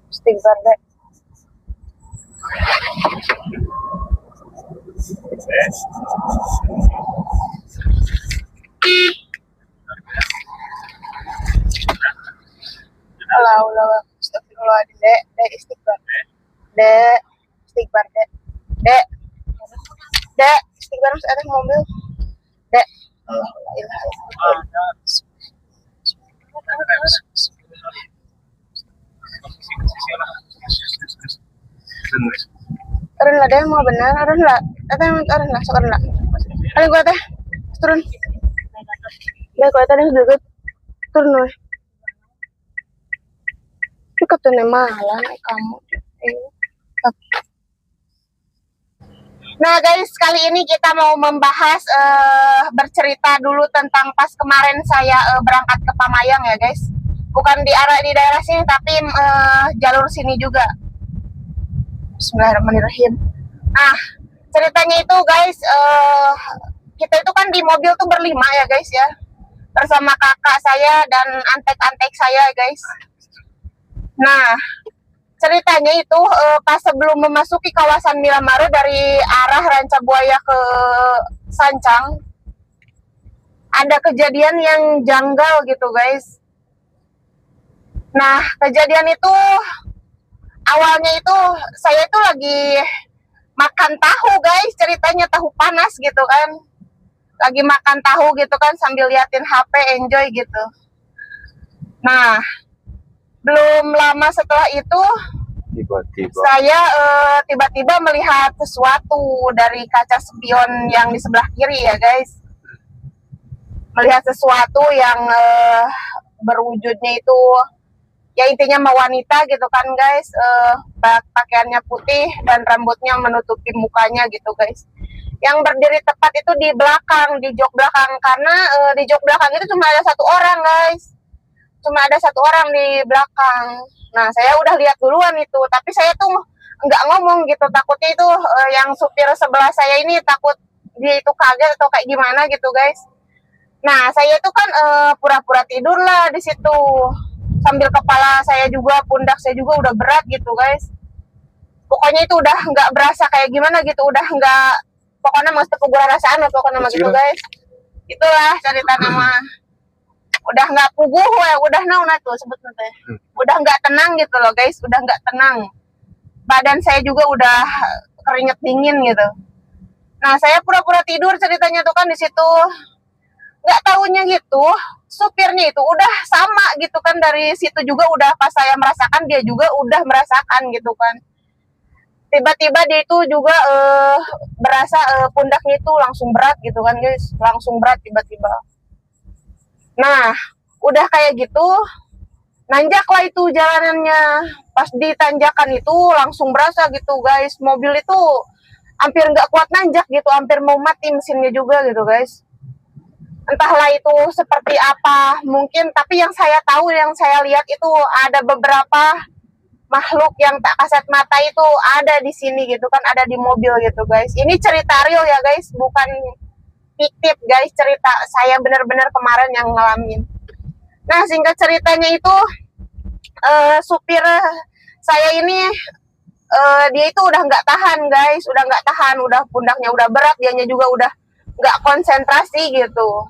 Istighfar dek. Allah, astagfirullahaladzim dek, dek istighfar, dek istighfar dek, dek, dek istighfar harus ada mobil, dek. Allah, ilaha illallah. Turun lah deh, mau benar, turun lah, turun lah, turun lah. Kali gua teh, turun. Deh, gua tadi duduk, turun loh. Itu katanya malah kamu. Nah guys, kali ini kita mau membahas bercerita dulu tentang pas kemarin saya berangkat ke Pamayang ya guys. Bukan di daerah sini tapi jalur sini juga. Bismillahirrahmanirrahim. Nah, ceritanya itu guys, kita itu kan di mobil tuh berlima ya guys ya. Bersama kakak saya dan antek-antek saya guys. Nah, ceritanya itu pas sebelum memasuki kawasan Miramaro dari arah Rancabuaya ke Sancang, ada kejadian yang janggal gitu guys. Nah, kejadian itu awalnya itu saya itu lagi makan tahu guys, ceritanya tahu panas gitu kan. Lagi makan tahu gitu kan sambil liatin HP, enjoy gitu. Nah, belum lama setelah itu saya tiba-tiba melihat sesuatu dari kaca spion yang di sebelah kiri ya guys. Melihat sesuatu yang berwujudnya itu ya intinya mau wanita gitu kan guys, pakaiannya putih dan rambutnya menutupi mukanya gitu guys. Yang berdiri tepat itu di belakang, di jok belakang, karena di jok belakang itu cuma ada satu orang guys. Cuma ada satu orang di belakang. Nah, saya udah lihat duluan itu, tapi saya tuh nggak ngomong gitu, takutnya itu yang supir sebelah saya ini takut dia itu kaget atau kayak gimana gitu guys. Nah, saya itu kan pura-pura tidur lah di situ, sambil kepala saya juga, pundak saya juga udah berat gitu guys. Pokoknya itu udah nggak berasa kayak gimana gitu, udah nggak, pokoknya mas tepuk gua rasaan lah pokoknya nama gitu guys. Itulah cerita nama. Udah nggak puguh, udah nauna tuh sebetulnya teh. Udah nggak tenang gitu loh guys, udah nggak tenang. Badan saya juga udah keringet dingin gitu. Nah, saya pura-pura tidur ceritanya tuh kan di situ. Nggak tahunya gitu, supirnya itu udah sama gitu kan, dari situ juga udah pas saya merasakan dia juga udah merasakan gitu kan. Tiba-tiba dia itu juga berasa pundaknya itu langsung berat gitu kan guys, langsung berat tiba-tiba. Nah, udah kayak gitu, nanjaklah itu jalanannya. Pas di tanjakan itu langsung berasa gitu guys, mobil itu hampir nggak kuat nanjak gitu, hampir mau mati mesinnya juga gitu guys. Entahlah itu seperti apa, mungkin, tapi yang saya tahu, yang saya lihat itu ada beberapa makhluk yang tak kasat mata itu ada di sini gitu kan, ada di mobil gitu guys. Ini cerita real ya guys, bukan fiktif guys, cerita saya benar-benar kemarin yang ngalamin. Nah, singkat ceritanya itu supir saya ini dia itu udah nggak tahan guys, udah nggak tahan, udah pundaknya udah berat, dianya juga udah nggak konsentrasi gitu.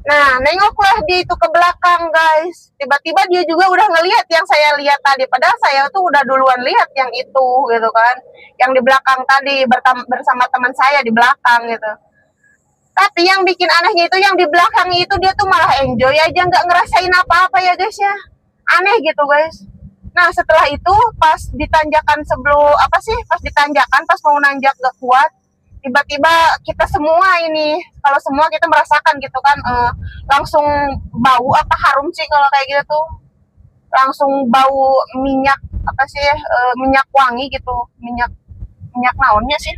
Nah, nengoklah dia itu ke belakang guys, tiba-tiba dia juga udah ngelihat yang saya lihat tadi, padahal saya tuh udah duluan lihat yang itu gitu kan, yang di belakang tadi bersama teman saya di belakang gitu. Tapi yang bikin anehnya itu yang di belakang itu dia tuh malah enjoy aja, nggak ngerasain apa-apa ya guys ya, aneh gitu guys. Nah, setelah itu pas ditanjakan pas ditanjakan pas mau nanjak gak kuat, tiba-tiba kita semua ini, kalau semua kita merasakan gitu kan, langsung bau harum sih kalau kayak gitu tuh, langsung bau minyak minyak wangi gitu, minyak naonnya sih,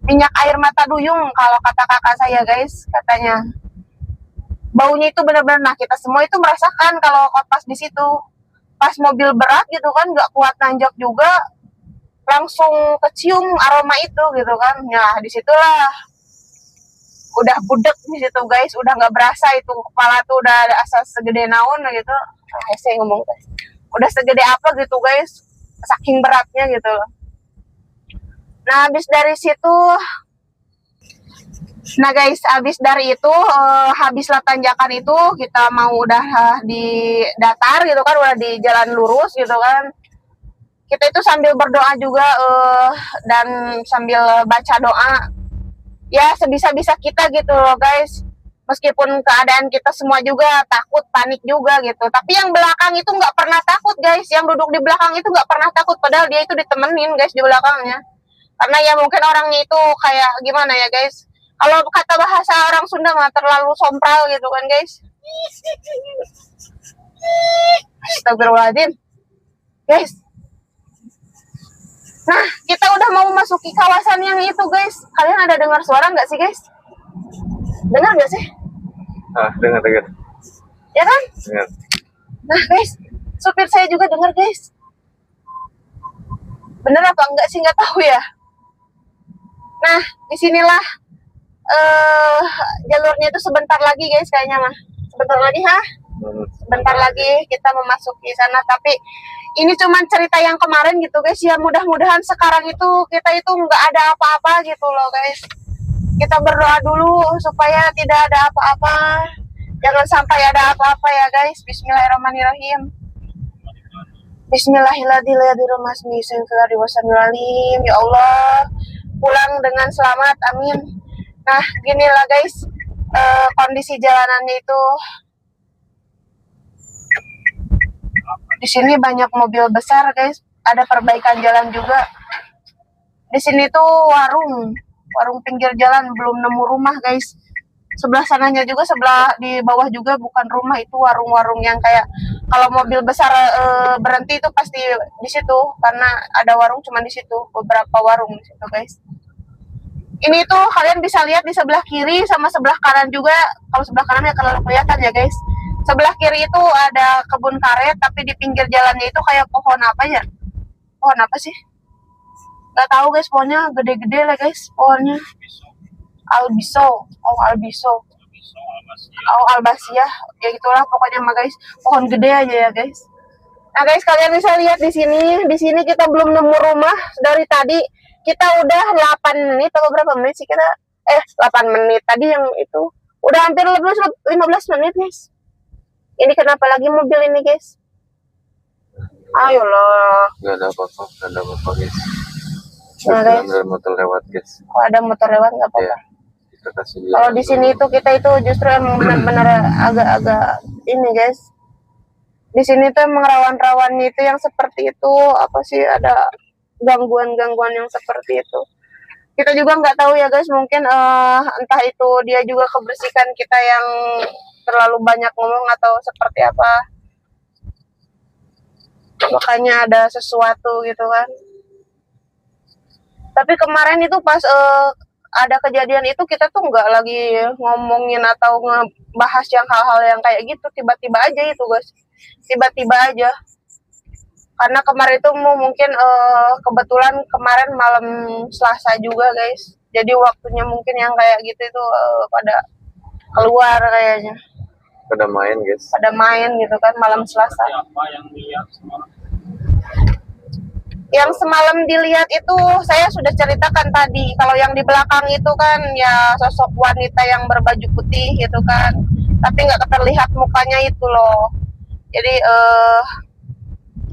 minyak air mata duyung kalau kata kakak saya guys, katanya baunya itu benar-benar. Nah, kita semua itu merasakan kalau pas di situ, pas mobil berat gitu kan, nggak kuat nanjak juga, langsung kecium aroma itu gitu kan. Nah, disitulah udah budek di situ guys, udah nggak berasa itu, kepala tuh udah ada asal segede naon gitu. Saya ngomong guys, udah segede apa gitu guys, saking beratnya gitu loh. Nah habis dari situ, nah guys, habis dari itu habislah tanjakan itu kita mau udah di datar gitu kan, udah di jalan lurus gitu kan. Kita itu sambil berdoa juga dan sambil baca doa. Ya sebisa-bisa kita gitu loh guys. Meskipun keadaan kita semua juga takut, panik juga gitu. Tapi yang belakang itu nggak pernah takut guys. Yang duduk di belakang itu nggak pernah takut. Padahal dia itu ditemenin guys di belakangnya. Karena ya mungkin orangnya itu kayak gimana ya guys. Kalau kata bahasa orang Sunda mah terlalu sompral gitu kan guys. Astagfirullahaladzim. Guys. Nah, kita udah mau masuki kawasan yang itu guys. Kalian ada dengar suara nggak sih guys? Dengar nggak sih? Dengar. Ya kan? Dengar. Nah guys, supir saya juga dengar guys. Bener apa enggak sih, nggak tahu ya. Nah, disinilah jalurnya itu sebentar lagi guys kayaknya mah. Sebentar lagi Sebentar lagi kita memasuki sana. Tapi ini cuman cerita yang kemarin gitu guys. Ya mudah-mudahan sekarang itu kita itu nggak ada apa-apa gitu loh guys. Kita berdoa dulu supaya tidak ada apa-apa. Jangan sampai ada apa-apa ya guys. Bismillahirrahmanirrahim. Bismillahirrahmanirrahim. Ya Allah, pulang dengan selamat, amin. Nah, ginilah guys, kondisi jalanannya itu. Di sini banyak mobil besar guys. Ada perbaikan jalan juga. Di sini tuh warung pinggir jalan, belum nemu rumah guys. Sebelah sananya juga, sebelah di bawah juga bukan rumah, itu warung-warung yang kayak kalau mobil besar berhenti itu pasti di situ, karena ada warung cuma di situ, beberapa warung di situ guys. Ini tuh kalian bisa lihat di sebelah kiri sama sebelah kanan juga. Kalau sebelah kanan ya kalau kelihatan ya guys. Sebelah kiri itu ada kebun karet, tapi di pinggir jalannya itu kayak pohon apa ya? Pohon apa sih? Gak tahu guys, pohonnya gede-gede lah guys, pohonnya. Albiso, Albasia, ya gitulah pokoknya mah guys, pohon gede aja ya guys. Nah guys, kalian bisa lihat di sini kita belum nemu rumah. Dari tadi kita udah 8 menit atau berapa menit sih kita? 8 menit tadi yang itu udah hampir 15 menit guys. Ini kenapa lagi mobil ini guys? Ayolah. Gak ada apa-apa guys. Nah, guys. Ada motor lewat guys. Kalau ada motor lewat nggak apa-apa. Ya. Kalau di sini itu kita itu justru emang benar-benar agak-agak ini guys. Di sini tuh emang rawan-rawannya itu yang seperti itu, apa sih, ada gangguan-gangguan yang seperti itu. Kita juga nggak tahu ya guys, mungkin entah itu dia juga kebersihan kita yang terlalu banyak ngomong atau seperti apa. Makanya ada sesuatu gitu kan. Tapi kemarin itu pas ada kejadian itu kita tuh nggak lagi ngomongin atau ngebahas yang hal-hal yang kayak gitu, tiba-tiba aja itu guys, tiba-tiba aja. Karena kemarin itu mungkin kebetulan kemarin malam Selasa juga guys, jadi waktunya mungkin yang kayak gitu itu pada keluar kayaknya. Pada main guys. Pada main gitu kan malam Selasa. Yang semalam dilihat itu saya sudah ceritakan tadi. Kalau yang di belakang itu kan ya sosok wanita yang berbaju putih gitu kan, tapi nggak terlihat mukanya itu loh. Jadi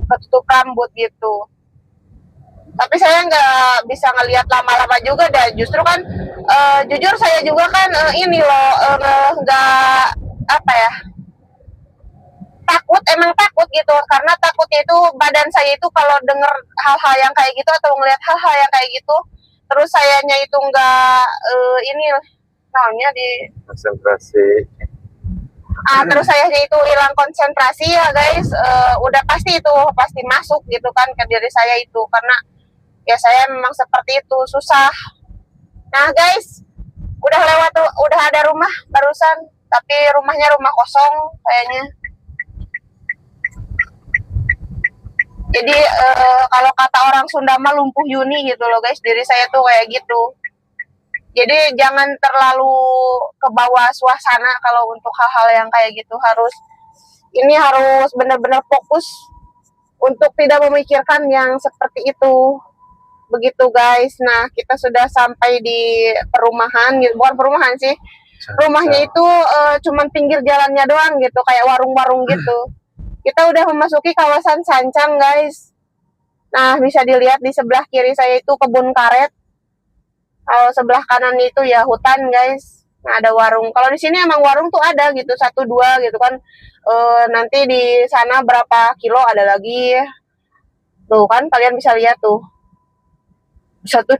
ketutup rambut gitu. Tapi saya nggak bisa ngelihat lama-lama juga dah. Justru kan jujur saya juga kan ini loh nggak apa ya, emang takut gitu, karena takutnya itu badan saya itu kalau denger hal-hal yang kayak gitu atau ngelihat hal-hal yang kayak gitu, terus sayanya itu nggak ini namanya di konsentrasi. Terus sayanya itu hilang konsentrasi ya guys, udah pasti masuk gitu kan ke diri saya itu, karena ya saya memang seperti itu, susah. Nah guys, udah ada rumah barusan, tapi rumahnya rumah kosong kayaknya. Jadi kalau kata orang Sunda mah lumpuh Yuni gitu loh guys, diri saya tuh kayak gitu. Jadi jangan terlalu ke bawah suasana kalau untuk hal-hal yang kayak gitu, harus benar-benar fokus untuk tidak memikirkan yang seperti itu. Begitu guys. Nah, kita sudah sampai di perumahan gitu. Bukan perumahan sih. Rumahnya itu cuman pinggir jalannya doang gitu, kayak warung-warung gitu. Kita udah memasuki kawasan Sancang, guys. Nah, bisa dilihat di sebelah kiri saya itu kebun karet. Kalau sebelah kanan itu ya hutan, guys. Nah, ada warung. Kalau di sini emang warung tuh ada gitu, 1-2 gitu kan. Nanti di sana berapa kilo ada lagi. Tuh kan, kalian bisa lihat tuh. 1, 2.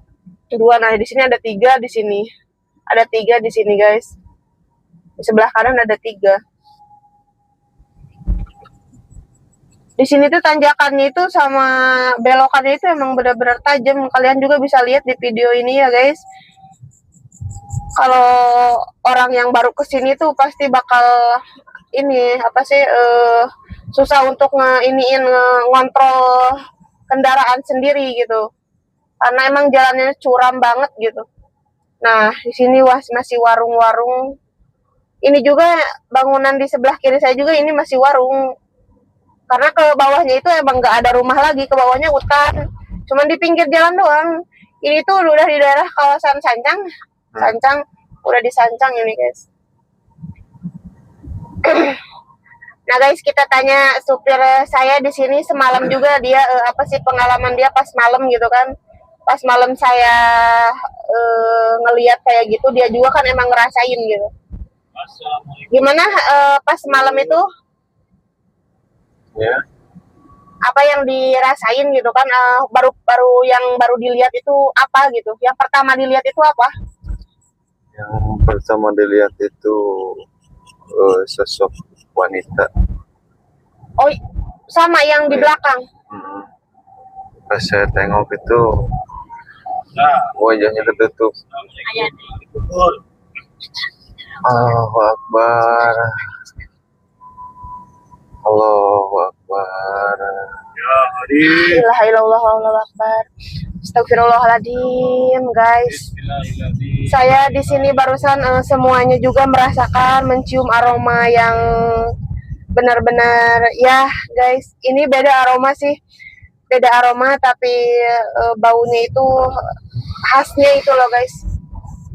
Nah, di sini ada 3 di sini. Ada 3 di sini, guys. Di sebelah kanan ada 3. Di sini tuh tanjakannya itu sama belokannya itu emang benar-benar tajam. Kalian juga bisa lihat di video ini ya, guys. Kalau orang yang baru kesini tuh pasti bakal ini apa sih susah untuk ngontrol kendaraan sendiri gitu. Karena emang jalannya curam banget gitu. Nah, di sini masih warung-warung. Ini juga bangunan di sebelah kiri saya juga ini masih warung. Karena ke bawahnya itu emang nggak ada rumah lagi, ke bawahnya hutan. Cuman di pinggir jalan doang. Ini tuh udah di daerah kawasan Sancang. Sancang, udah di Sancang ini, guys. Nah, guys, kita tanya supir saya di sini semalam juga dia apa sih pengalaman dia pas malam gitu kan. Pas malam saya ngelihat kayak gitu, dia juga kan emang ngerasain gitu. Gimana pas malam itu? Ya. Apa yang dirasain gitu kan, baru dilihat itu apa gitu, yang pertama dilihat itu apa? Yang pertama dilihat itu sosok wanita. Oh, sama yang di belakang. Pas saya tengok itu wajahnya ketutup. Allahu Akbar. Allahu Akbar. La ilaha illallah, Allahu Akbar. Astagfirullahaladzim, guys. Saya di sini barusan semuanya juga merasakan mencium aroma yang benar-benar ya, guys. Ini beda aroma sih. Beda aroma tapi baunya itu khasnya itu loh, guys.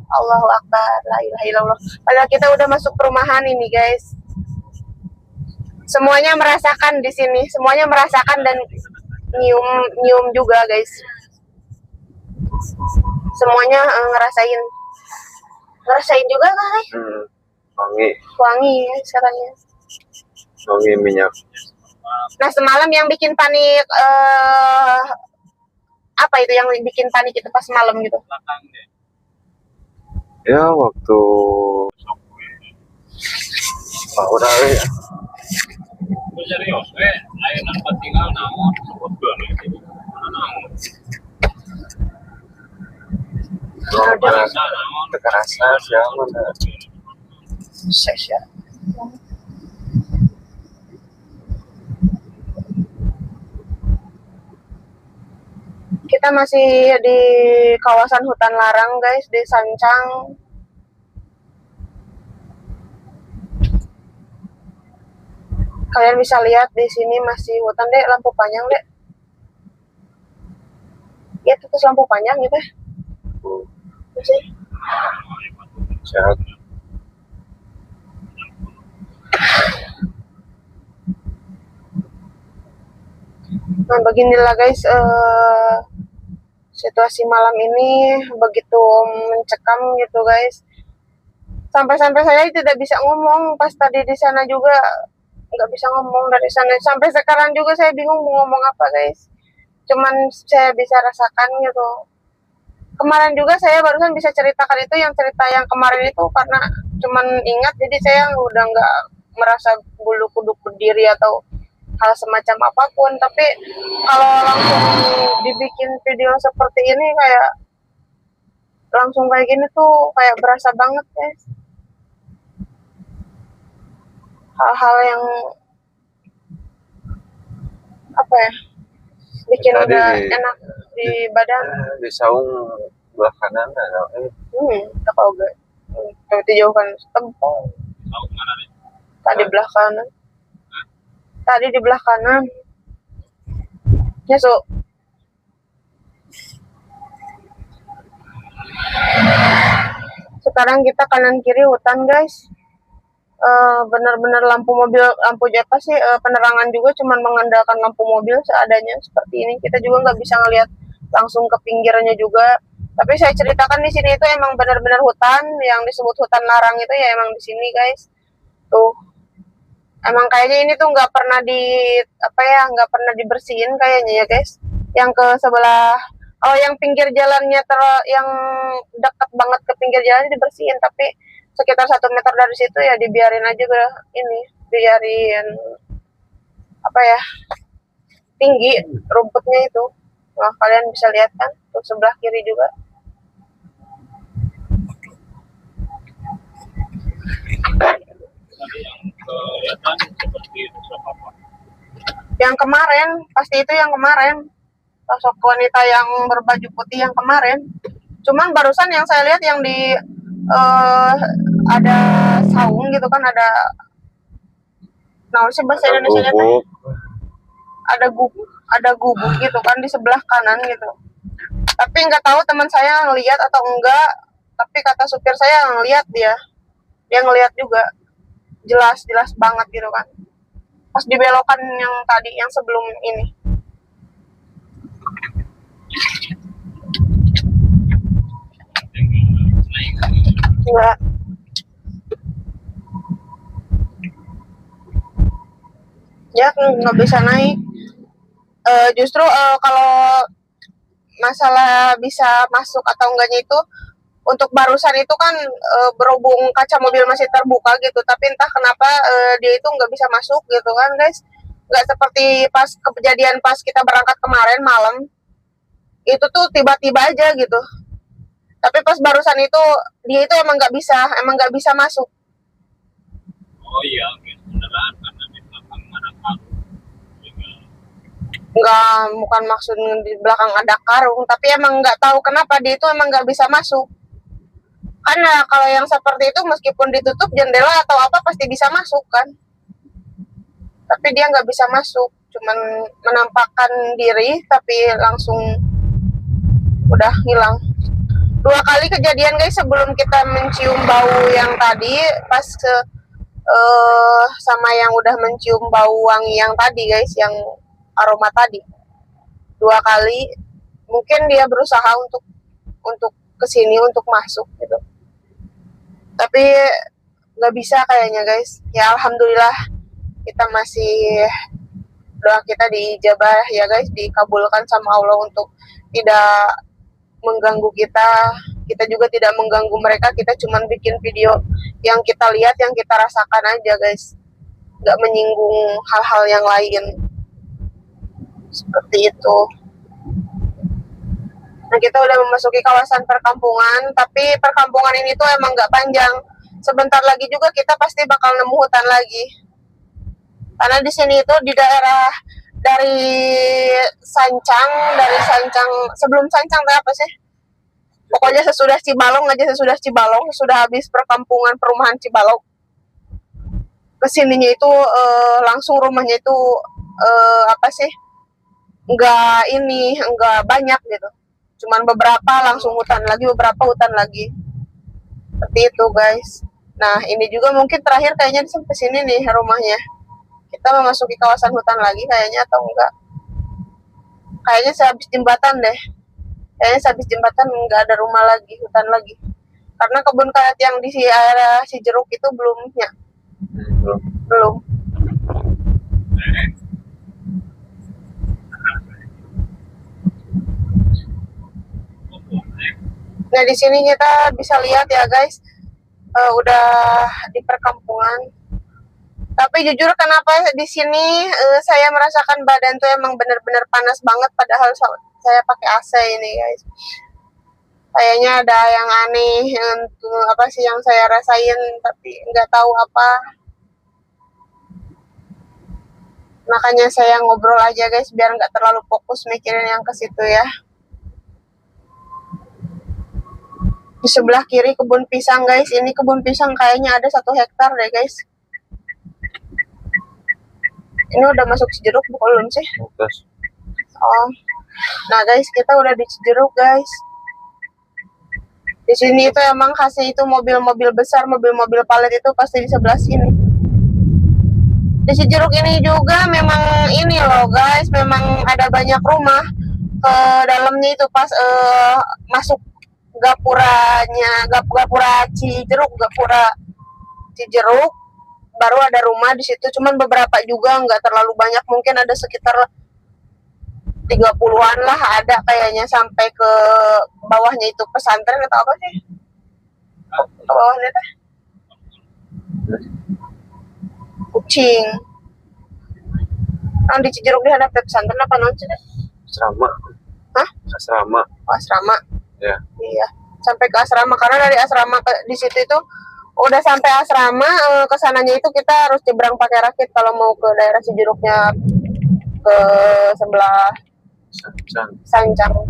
Allahu Akbar, la ilaha illallah. Padahal kita udah masuk perumahan ini, guys. Semuanya merasakan di sini, semuanya merasakan dan nyium juga, guys. Semuanya ngerasain juga kan, guys? Wangi katanya. Wangi minyak. Nah, semalam yang bikin panik apa itu yang bikin panik itu pas malam gitu? Ya waktu udah ya. Serius, ayo nampak tinggal namun sebut gue Kekerasan siapa dah? Seks ya. Kita masih di kawasan hutan larang, guys, di Sancang. Kalian bisa lihat di sini masih hutan, deh, lampu panjang, deh. Ya, terus lampu panjang gitu. Masih. Sehat. Nah, beginilah, guys, situasi malam ini begitu mencekam gitu, guys. Sampai-sampai saya tidak bisa ngomong. Pas tadi di sana juga nggak bisa ngomong dari sana. Sampai sekarang juga saya bingung mau ngomong apa, guys. Cuman saya bisa rasakan gitu. Kemarin juga saya barusan bisa ceritakan itu, yang cerita yang kemarin itu karena cuman ingat, jadi saya udah nggak merasa bulu kuduk berdiri atau hal semacam apapun. Tapi kalau langsung dibikin video seperti ini kayak langsung kayak gini tuh kayak berasa banget, guys. Hal-hal yang apa ya, bikin Tadi udah enak di badan. Di saung belah kanan ada. Tak kau gak. Tapi dijauhkan tempol. Tadi belah kanan. Tadi di belah kanan. Ya, so. Sekarang kita kanan kiri hutan, guys. Benar-benar lampu mobil, lampu apa sih, penerangan juga cuman mengandalkan lampu mobil seadanya seperti ini. Kita juga nggak bisa ngelihat langsung ke pinggirnya juga. Tapi saya ceritakan di sini itu emang benar-benar hutan, yang disebut hutan larang itu ya emang di sini, guys. Tuh, emang kayaknya ini tuh nggak pernah nggak pernah dibersihin kayaknya ya, guys. Yang ke sebelah, yang pinggir jalannya yang dekat banget ke pinggir jalan dibersihin, tapi sekitar 1 meter dari situ ya dibiarin aja biarin tinggi rumputnya itu. Nah, kalian bisa lihat kan tuh sebelah kiri juga. Tadi yang kelihatan seperti sosok apa? Yang kemarin, pasti itu yang kemarin. Sosok wanita yang berbaju putih yang kemarin. Cuman barusan yang saya lihat yang di ada saung gitu kan, ada sih bahasa Indonesia Gubuk. ada gubuk gitu kan di sebelah kanan gitu. Tapi nggak tahu teman saya ngelihat atau enggak, tapi kata supir saya ngelihat, dia ngelihat juga jelas banget gitu kan pas dibelokan yang tadi yang sebelum ini. Enggak. Ya nggak bisa naik. Justru kalau masalah bisa masuk atau enggaknya itu, untuk barusan itu kan berhubung kaca mobil masih terbuka gitu, tapi entah kenapa dia itu nggak bisa masuk gitu kan, guys. Nggak seperti pas kejadian pas kita berangkat kemarin malam, itu tuh tiba-tiba aja gitu. Tapi pas barusan itu dia itu emang nggak bisa masuk. Oh iya, beneran karena di belakang ada karung. Nggak, bukan maksud di belakang ada karung, tapi emang nggak tahu kenapa dia itu emang nggak bisa masuk. Karena kalau yang seperti itu meskipun ditutup jendela atau apa pasti bisa masuk kan. Tapi dia nggak bisa masuk, cuman menampakkan diri tapi langsung udah hilang. 2 kali kejadian, guys, sebelum kita mencium bau yang tadi, pas sama yang udah mencium bau wangi yang tadi, guys, yang aroma tadi. 2 kali mungkin dia berusaha untuk kesini, untuk masuk gitu, tapi nggak bisa kayaknya, guys. Ya alhamdulillah kita masih, doa kita diijabah ya, guys, dikabulkan sama Allah untuk tidak mengganggu kita. Kita juga tidak mengganggu mereka, kita cuman bikin video yang kita lihat, yang kita rasakan aja, guys, nggak menyinggung hal-hal yang lain seperti itu. Nah, kita udah memasuki kawasan perkampungan, tapi perkampungan ini tuh emang nggak panjang. Sebentar lagi juga kita pasti bakal nemu hutan lagi. Karena di sini itu di daerah dari Sancang, sebelum Sancang apa sih? Pokoknya sesudah Cibalong, sudah habis perkampungan perumahan Cibalong. Kesininya itu langsung rumahnya itu nggak banyak gitu. Cuman beberapa langsung hutan lagi, beberapa hutan lagi. Seperti itu, guys. Nah, ini juga mungkin terakhir kayaknya sampai sini nih rumahnya. Kita memasuki kawasan hutan lagi kayaknya atau enggak. Kayaknya sehabis jembatan deh. Kayaknya sehabis jembatan nggak ada rumah lagi, hutan lagi. Karena kebun karet yang di area Cijeruk itu belum. Nah, di sini kita bisa lihat ya, guys, udah di perkampungan. Tapi jujur kenapa di sini saya merasakan badan tuh emang bener-bener panas banget, padahal saya pakai AC ini, guys. Kayaknya ada yang aneh, apa sih yang saya rasain, tapi nggak tahu apa. Makanya saya ngobrol aja, guys, biar nggak terlalu fokus mikirin yang ke situ ya. Di sebelah kiri kebun pisang, guys. Ini kebun pisang kayaknya ada 1 hektar deh, guys. Ini udah masuk Cijeruk belum sih? Oh, nah guys, kita udah di Cijeruk guys. Di sini itu emang kasih itu mobil-mobil besar, mobil-mobil palet itu pasti di sebelah sini. Di Cijeruk ini juga memang ini loh guys, memang ada banyak rumah. Ke dalamnya itu pas masuk gapura Cijeruk, gapura Cijeruk, baru ada rumah di situ. Cuman beberapa juga, nggak terlalu banyak, mungkin ada sekitar 30-an lah ada kayaknya, sampai ke bawahnya itu pesantren atau apa sih? Ke bawahnya teh kucing. Orang di Cijeruk di hadap pesantren apa non sih? Asrama. Hah? Asrama. Oh, asrama. Ya. Iya. Sampai ke asrama, karena dari asrama ke di situ itu udah sampai asrama, ke sananya itu kita harus nyebrang pakai rakit kalau mau ke daerah Cijeruknya, ke sebelah Sancang.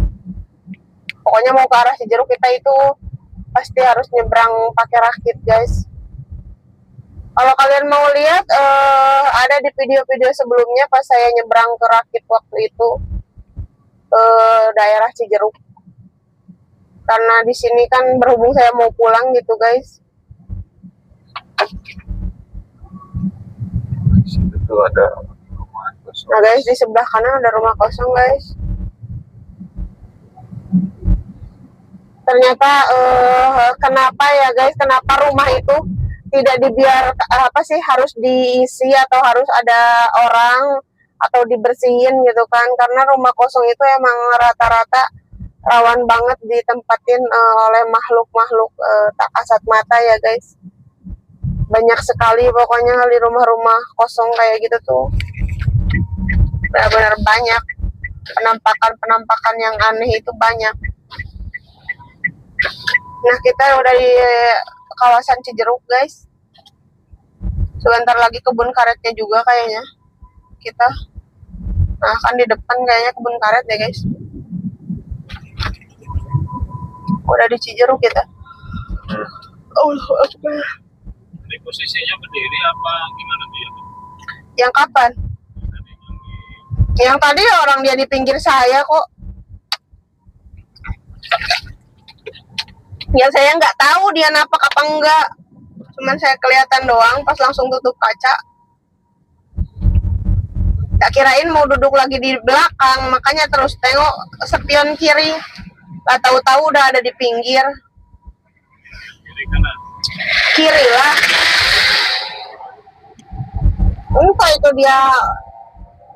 Pokoknya mau ke arah Cijeruk kita itu pasti harus nyebrang pakai rakit guys. Kalau kalian mau lihat, ada di video-video sebelumnya pas saya nyebrang ke rakit waktu itu ke daerah Cijeruk. Karena di sini kan berhubung saya mau pulang gitu guys. Di situ tuh ada rumah kosong. Nah guys, di sebelah kanan ada rumah kosong guys. Ternyata kenapa ya guys, kenapa rumah itu tidak dibiar apa sih, harus diisi atau harus ada orang atau dibersihin gitu kan? Karena rumah kosong itu emang rata-rata rawan banget ditempatin oleh makhluk-makhluk tak kasat mata ya guys. Banyak sekali pokoknya di rumah-rumah kosong kayak gitu tuh, benar-benar banyak penampakan yang aneh itu banyak. Nah kita udah di kawasan Cijeruk guys. Sebentar lagi kebun karetnya juga kayaknya kita. Nah kan di depan kayaknya kebun karet ya guys. Udah di Cijeruk kita. Allahu Akbar. Di posisinya berdiri apa gimana dia? Yang kapan? Yang tadi orang dia di pinggir saya kok. Ya saya nggak tahu dia napak apa enggak. Cuman saya kelihatan doang pas langsung tutup kaca. Tak kirain mau duduk lagi di belakang, makanya terus tengok spion kiri. Gak tahu-tahu udah ada di pinggir. Kiri kanan. Kiri lah. Entah itu dia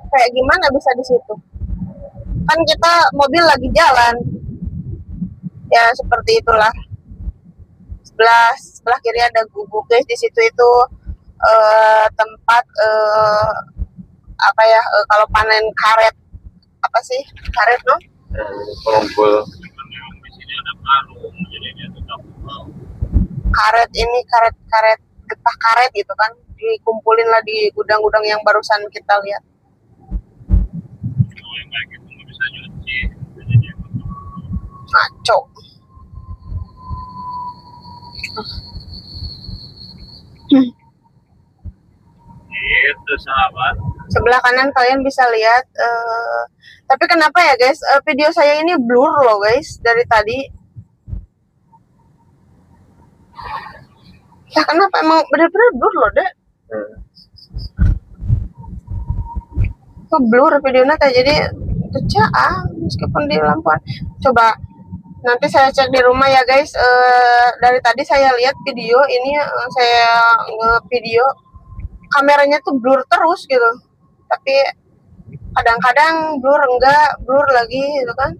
kayak gimana bisa di situ. Kan kita mobil lagi jalan. Ya seperti itulah. Sebelah kiri ada gubuk guys. Di situ itu tempat apa ya, kalau panen karet, apa sih karet no? Pengumpul. Di sini ada karung, jadi dia tetap bau. Karet ini karet getah karet gitu kan, dikumpulin lah di gudang-gudang yang barusan kita lihat. Kalau yang kayak gitu nggak bisa nyuci, jadi dia Ngaco. itu sahabat. Sebelah kanan kalian bisa lihat, tapi kenapa ya guys, video saya ini blur loh guys dari tadi. Ya kenapa, emang bener-bener blur loh deh. Kok blur videonya kayak jadi cecah meskipun di lampuan. Coba nanti saya cek di rumah ya guys. Dari tadi saya lihat video ini, saya nge-video kameranya tuh blur terus gitu, tapi kadang-kadang blur enggak, blur lagi gitu kan.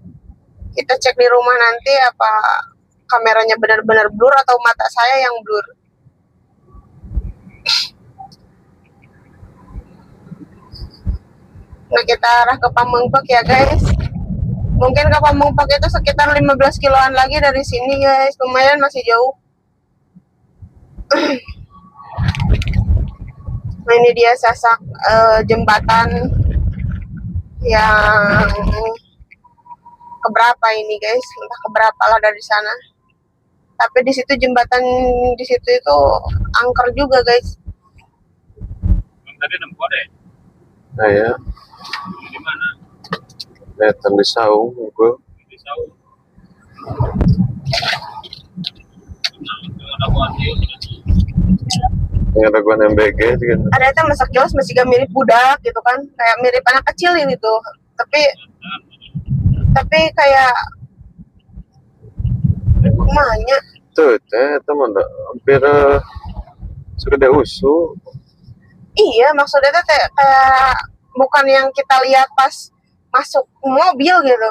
Kita cek di rumah nanti apa kameranya benar-benar blur atau mata saya yang blur. Nah kita arah ke Pamengpeuk ya guys. Mungkin ke Pamengpeuk itu sekitar 15 kiloan lagi dari sini guys, lumayan masih jauh. Nah ini dia sasak jembatan yang keberapa ini guys, entah keberapa lah dari sana. Tapi di situ jembatan di situ itu angker juga guys. Tadi nempel deh. Nah ya. Di mana? Kelihatan di saung gue. Di saung. Ada kuatnya Yang ada gue MBG gitu. Ada yang masak jos masih gak mirip budak gitu kan, kayak mirip anak kecil ini tuh, tapi kayak kumanya. Tuh teh teman hampir segede usus. Iya, maksudnya tuh kayak bukan yang kita lihat pas masuk mobil gitu.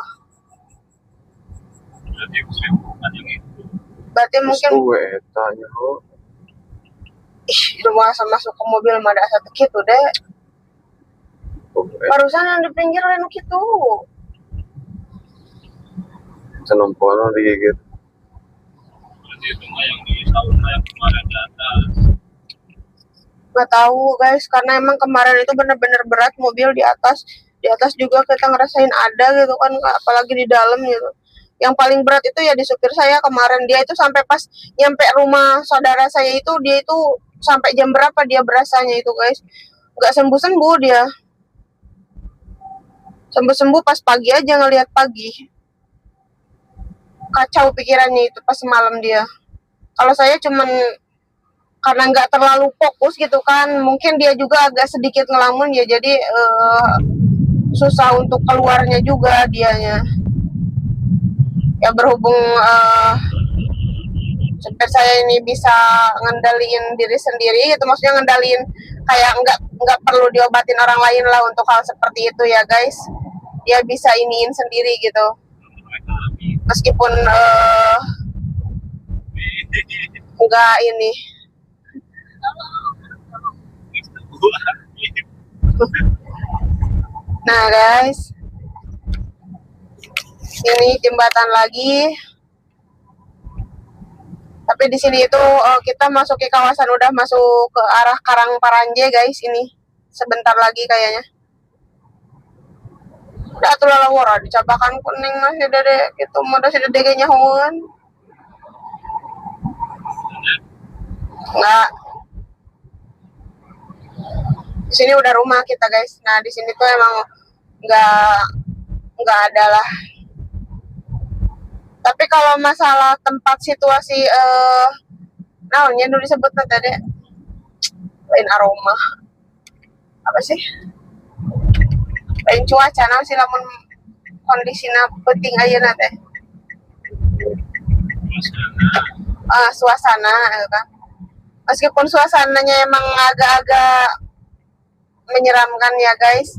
Berarti mungkin Gue tanya udah masa masuk ke mobil mah ada satu gitu deh. Barusan yang di pinggir lain gitu. Senompono digigit. Berarti itu mah yang di saung yang kemarin di atas. Nggak tahu guys, karena emang kemarin itu bener-bener berat mobil di atas. Di atas juga kita ngerasain ada gitu kan, apalagi di dalam gitu. Yang paling berat itu ya di supir saya kemarin. Dia itu sampai pas nyampe rumah saudara saya itu, dia itu sampai jam berapa dia berasanya itu guys. Nggak sembuh-sembuh dia. Sembuh-sembuh pas pagi aja, ngelihat pagi. Kacau pikirannya itu pas malam dia. Kalau saya cuman karena nggak terlalu fokus gitu kan, mungkin dia juga agak sedikit ngelamun ya, jadi susah untuk keluarnya juga dianya. Ya berhubung supir saya ini bisa ngendaliin diri sendiri gitu, maksudnya ngendaliin kayak nggak perlu diobatin orang lain lah untuk hal seperti itu ya guys. Dia bisa iniin sendiri gitu, meskipun nggak ini. Nah guys, ini jembatan lagi. Tapi di sini itu kita masuk ke kawasan, udah masuk ke arah Karangparanje guys. Ini sebentar lagi kayaknya. Udah tuh lalawara dicapakan kuning masih dede gitu, udah sudah dege nyahuan. Enggak. Di sini udah rumah kita guys. Nah di sini tuh emang nggak ada lah. Tapi kalau masalah tempat situasi naonnya dulu disebut tadi lain aroma apa sih, lain cuaca naon sih lamun kondisinya penting ayeuna teh suasana kan. Meskipun suasananya emang agak-agak menyeramkan ya guys,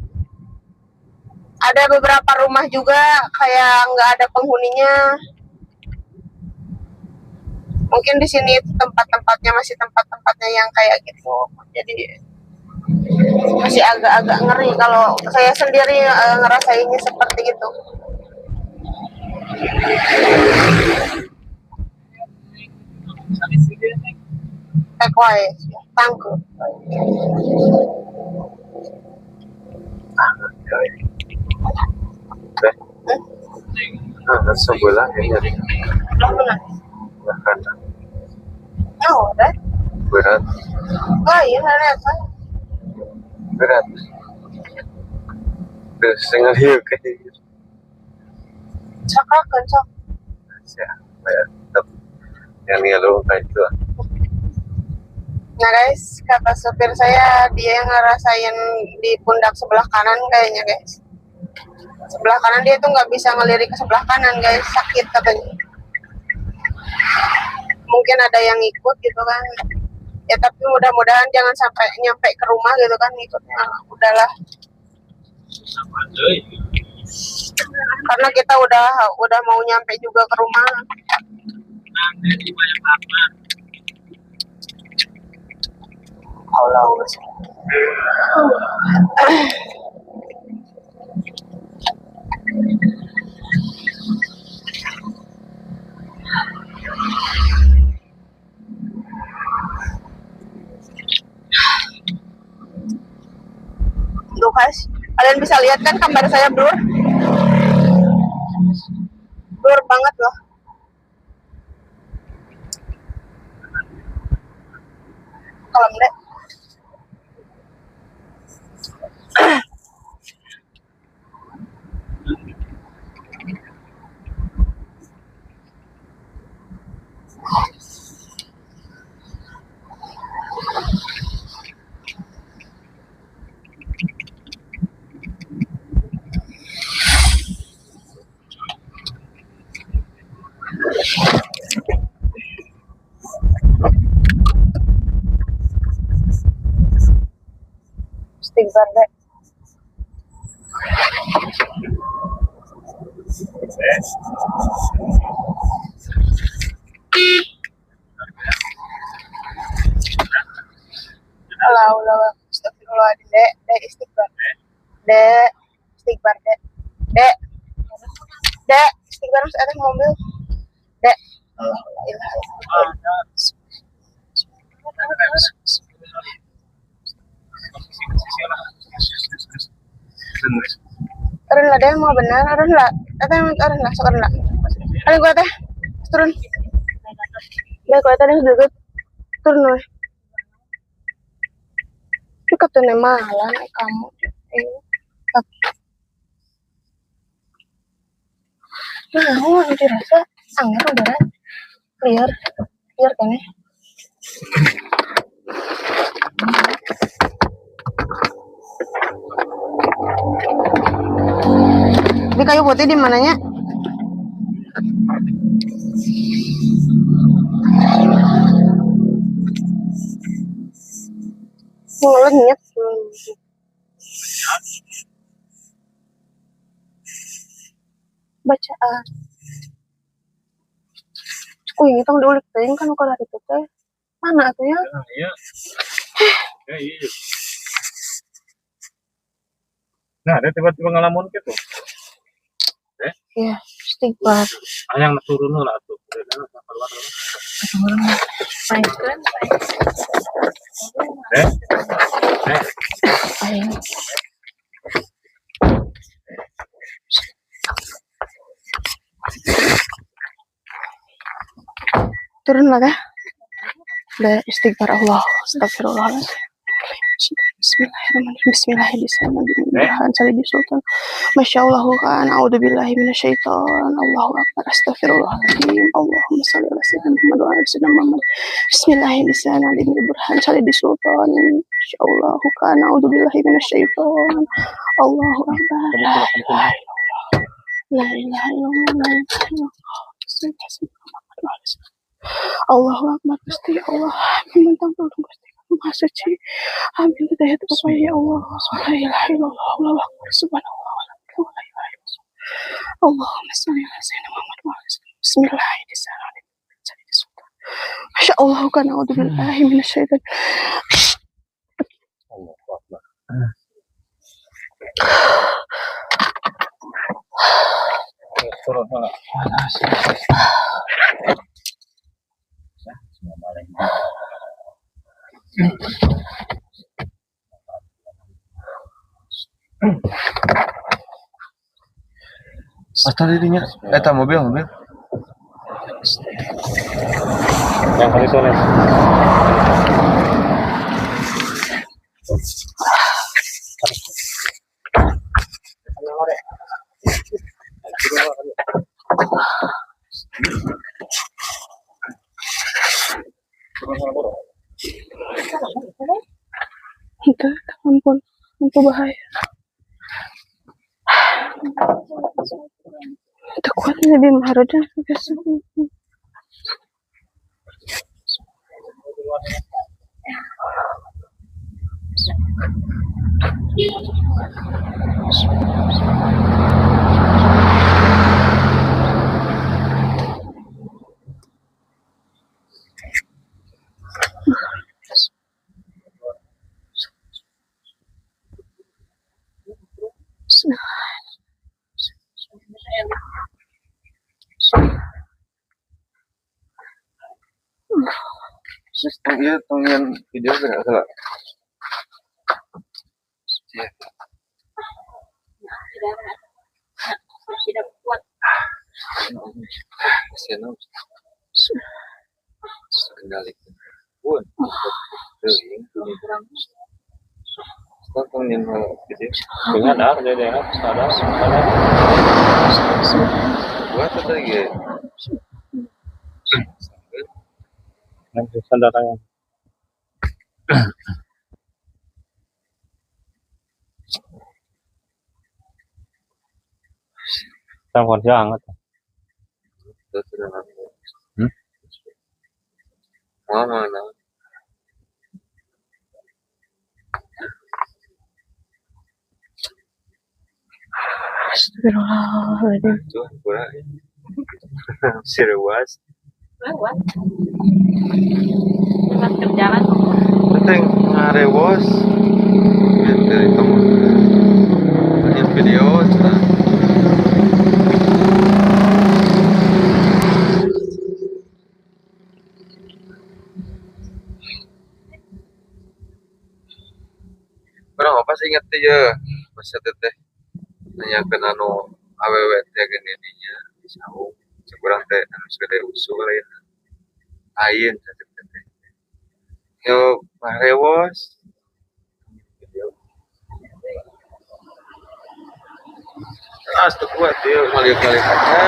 ada beberapa rumah juga kayak nggak ada penghuninya. Mungkin di sini tempat-tempatnya masih tempat-tempatnya yang kayak gitu, jadi masih agak-agak ngeri kalau saya sendiri ngerasainnya seperti itu. Wae, tangguh. Sebelah ini bahkan Oh, deh. berat Lain ada kan? berat terus dengan hiu kayak gitu Cakakan sok. siapa ya tetap yang ngeluh kayak itu. Nah guys, kata supir saya dia yang ngerasain di pundak sebelah kanan kayaknya guys. Sebelah kanan dia tuh nggak bisa ngelirik ke sebelah kanan guys, sakit katanya. Mungkin ada yang ikut gitu kan. Ya tapi mudah-mudahan jangan sampai nyampe ke rumah gitu kan ikutnya. Udahlah. Karena kita udah mau nyampe juga ke rumah. Allah. Tuh guys, kalian bisa lihat kan gambar saya blur banget loh. Kalem deh. istighfar dek. Allah, astagfirullahaladzim dek istighfar. Dek istighfar dek. Dek istighfar mas ada mobil. Dek. Allah la ilaha illallah. Aren lah deh mau benar, aren lah sok aren lah. Ayo gua teh turun. Deh gua tadi duduk turun loh. Cukup tuh malah naik kamu. Nah, dirasa anggar udara clear kan ya. Di kayu putih di mananya? Lenyap. Bacaan. Cukup ini tong diulik teuing kan kalau itu teh. Mana atuh ya? Iya. Iya. Nah, ada tiba-tiba ngalamun gitu. Iya, istighfar. Yang turun lah tuh. Turun lah dah. Udah istighfar Allah, astagfirullahaladzim. Bismillahirrahmanirrahim. Masya Allah kan, a'udzubillahi minasyaitan. Allahu akbar, astagfirullahaladzim. Allahumma shalli ala sayyidina Muhammad wa ala sayyidina Muhammad. Bismillahirrahmanirrahim. Masya Allah kan, a'udzubillahi minasyaitan. Allahu akbar. La ilaha illallah. Allahu akbar, Gusti Allah. Minta tolong Gusti Maha Suci. Amin. Hidayah kepada ya Allah. La ilaha illallah. Allahu akbar. Subhanallah. La ilaha illallah. Allahumma shalli ala sayyidina Muhammad wa ala sayyidina. Bismillahirrahmanirrahim. Masya Allah kan, a'udzubillahi minasyaitan. Allahu akbar. Turun lah. Asta dirinya, eta mobil. Yang kali toilet. Itu ampun bahaya. Itu kuat jadi maharada. Iya, tongin video enggak salah. Iya. Tidak kuat. Mesin kendali. Pun. Tongin video. Dengan ada sadar. Gua tadi Nanti sadar yang telepon jangan. Mama na. Astagfirullahaladzim. Tuh, kurang. Si rewas. Lewat. Lewat kerjaan. Penting ngarewos. Dari kamu. Ini video. Nah. Kurang apa sih inget ya? Masa teteh nanyakeun anu awewe teh gini dinya saung sekurang teh anu segede usul lain lain cacing teh yo marewos tuh kuat dia ngalik-ngalik aja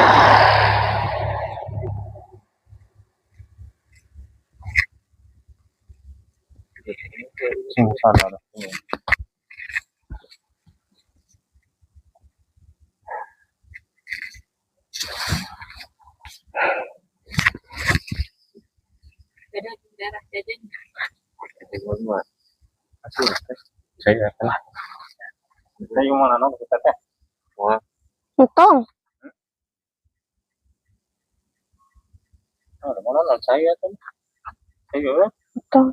Sing sana dah. Beda daerah jajan. jadi mana asli teh Saya kan. Saya yang mana nong kita teh. wah Entong. Ada mana nong saya tuh. Saya Entong.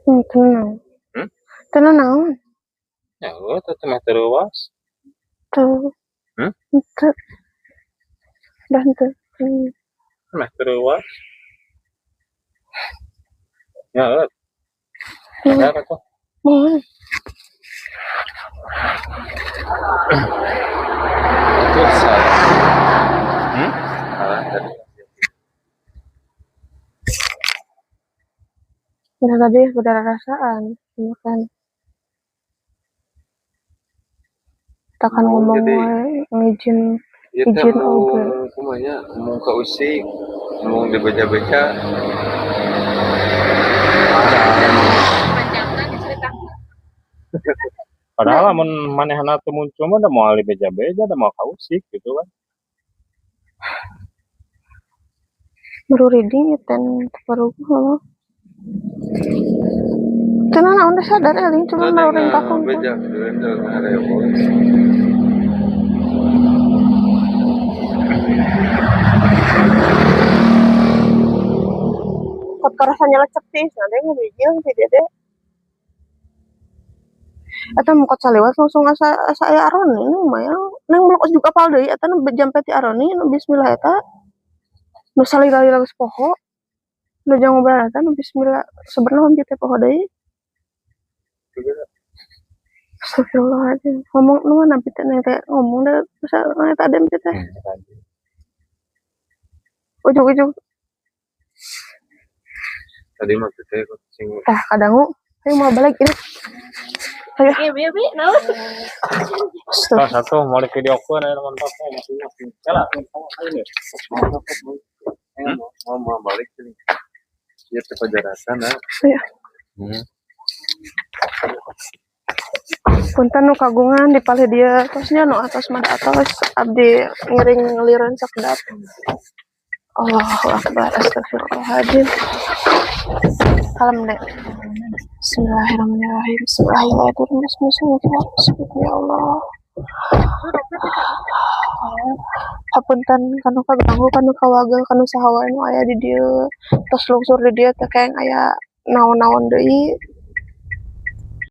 Tenang. Hmm? Tenang naon? ya teteh mah terus. Tuh. Hmm? Itu. Dan tuh. Mah terus. Ya, ada tuh. Mohon. itu salah salah tadi Udah tadi udah rasaan. Makan. Kita kan Oh, ngomong jadi- we, ngizin itu Izin oge. kumanya ngomong ke usik ngomong dibaca-baca Panjangkan cerita. Padahal lamun manehna teu muncul mah da moal beja-beja da moal kausik gitu kan. baru reading dan baru tenang naon udah sadar Eling cuma baru ring kakung tuh. beja itu ngarewos Kot rasanya lecek sih, nanti ngabijil sih dede. Eta mau kot salewat langsung asa aya Aroni ini lumayan. Neng blok juga apal deui eta nu jampe ti Aroni nu bismillah eta. Nu salila-lila geus poho. Nu jang ngobrol eta nu bismillah sebenarnya hiji teh poho deui. Astagfirullahaladzim. Ngomong nu mah nampi teh neng teh ngomong da terus eta adem teh. Ujug-ujug tadi mah teh sing tah kadangu. Ayo mau balik ini. Ayo. Iya, bibi, naon? Salah satu mau di video call aya mantap masing-masing. Kala ini. mau balik sini ya teh pajarasan Ayo. Punten nu kagungan di palih dia terusnya nu atas mah atas abdi ngiring ngelireun sakedap. Allahu akbar astagfirullahaladzim. Salam nek. Bismillahirrahmanirrahim. Bismillahirrahmanirrahim. Bismillahirrahmanirrahim. Ya Allah. Hapunten kanu kaganggu kanu kawagel kanu saha wae nu aya di dieu tos lungsur di dieu teh kaeng aya naon-naon deui